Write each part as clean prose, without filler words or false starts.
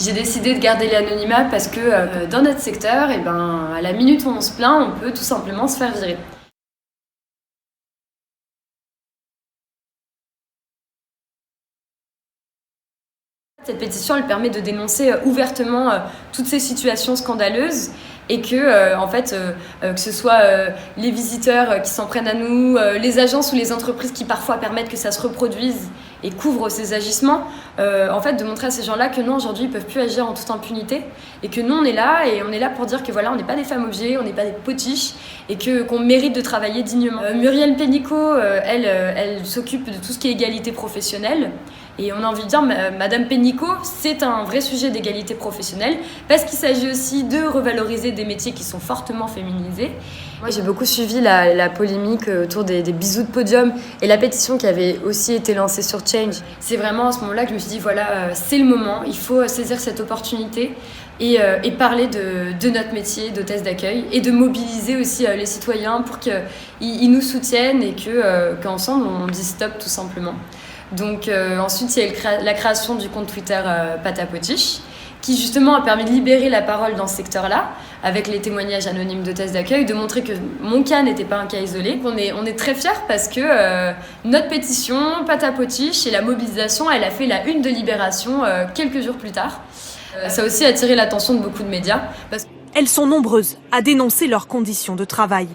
J'ai décidé de garder l'anonymat parce que dans notre secteur, à la minute où on se plaint, on peut tout simplement se faire virer. Cette pétition, elle permet de dénoncer ouvertement toutes ces situations scandaleuses et que, que ce soit les visiteurs qui s'en prennent à nous, les agences ou les entreprises qui parfois permettent que ça se reproduise et couvrent ces agissements, de montrer à ces gens-là que non, aujourd'hui, ils peuvent plus agir en toute impunité et que nous, on est là et on est là pour dire que voilà, on n'est pas des femmes objets, on n'est pas des potiches et qu'on mérite de travailler dignement. Muriel Pénicaud, elle s'occupe de tout ce qui est égalité professionnelle. Et on a envie de dire, Madame Pénicaud, c'est un vrai sujet d'égalité professionnelle parce qu'il s'agit aussi de revaloriser des métiers qui sont fortement féminisés. Moi, j'ai beaucoup suivi la polémique autour des bisous de podium et la pétition qui avait aussi été lancée sur Change. C'est vraiment à ce moment-là que je me suis dit, voilà, c'est le moment, il faut saisir cette opportunité et parler de notre métier d'hôtesse d'accueil et de mobiliser aussi les citoyens pour qu'ils nous soutiennent et qu'ensemble, on dise stop tout simplement. Donc ensuite, il y a la création du compte Twitter Patapotiche, qui justement a permis de libérer la parole dans ce secteur-là, avec les témoignages anonymes d'hôtesses d'accueil, de montrer que mon cas n'était pas un cas isolé. On est très fiers parce que notre pétition Patapotiche et la mobilisation, elle a fait la une de Libération quelques jours plus tard. Ça a aussi attiré l'attention de beaucoup de médias. Elles sont nombreuses à dénoncer leurs conditions de travail.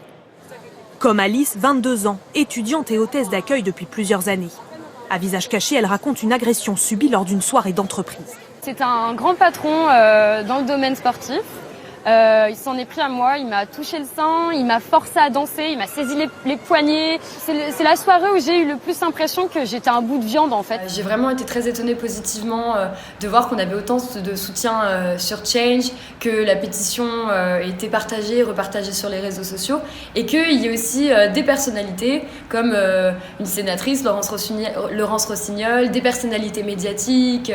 Comme Alice, 22 ans, étudiante et hôtesse d'accueil depuis plusieurs années. À visage caché, elle raconte une agression subie lors d'une soirée d'entreprise. C'est un grand patron dans le domaine sportif. Il s'en est pris à moi, il m'a touché le sein, il m'a forcé à danser, il m'a saisi les poignets. C'est la soirée où j'ai eu le plus l'impression que j'étais un bout de viande en fait. J'ai vraiment été très étonnée positivement de voir qu'on avait autant de soutien sur Change, que la pétition était partagée, repartagée sur les réseaux sociaux et qu'il y ait aussi des personnalités comme une sénatrice, Laurence Rossignol, des personnalités médiatiques,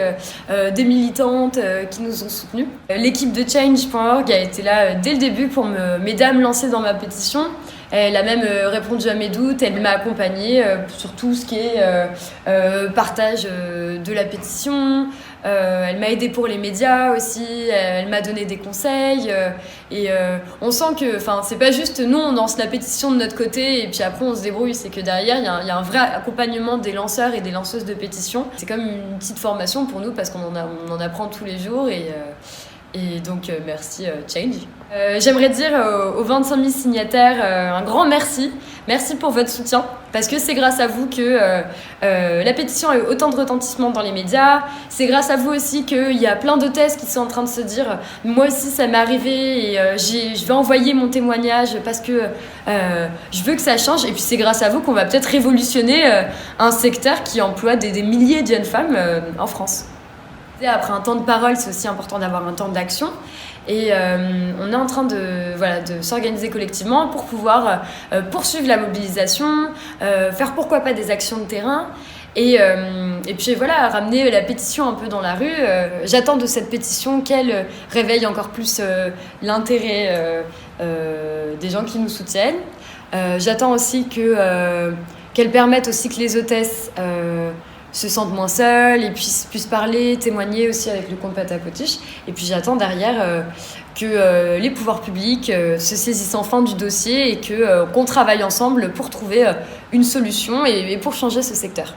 des militantes qui nous ont soutenues. L'équipe de Change.org a été là dès le début pour m'aider à me lancer dans ma pétition. Elle a même répondu à mes doutes, elle m'a accompagnée sur tout ce qui est partage de la pétition. Elle m'a aidée pour les médias aussi, elle m'a donné des conseils. On sent que c'est pas juste nous, on lance la pétition de notre côté et puis après on se débrouille. C'est que derrière, il y a un vrai accompagnement des lanceurs et des lanceuses de pétition. C'est comme une petite formation pour nous parce qu'on en apprend tous les jours et donc merci Change. J'aimerais dire aux 25 000 signataires un grand merci. Merci pour votre soutien parce que c'est grâce à vous que la pétition a eu autant de retentissement dans les médias. C'est grâce à vous aussi qu'il y a plein d'hôtesses qui sont en train de se dire moi aussi ça m'est arrivé et je vais envoyer mon témoignage parce que je veux que ça change. Et puis c'est grâce à vous qu'on va peut-être révolutionner un secteur qui emploie des milliers de jeunes femmes en France. Après un temps de parole, c'est aussi important d'avoir un temps d'action. Et on est en train de s'organiser collectivement pour pouvoir poursuivre la mobilisation, faire pourquoi pas des actions de terrain. Et puis voilà, ramener la pétition un peu dans la rue. J'attends de cette pétition qu'elle réveille encore plus l'intérêt des gens qui nous soutiennent. J'attends aussi qu'elle permette aussi que les hôtesses se sentent moins seuls et puissent parler, témoigner aussi avec le compte Patapotiche. Et puis j'attends derrière que les pouvoirs publics se saisissent enfin du dossier et qu'on travaille ensemble pour trouver une solution et pour changer ce secteur.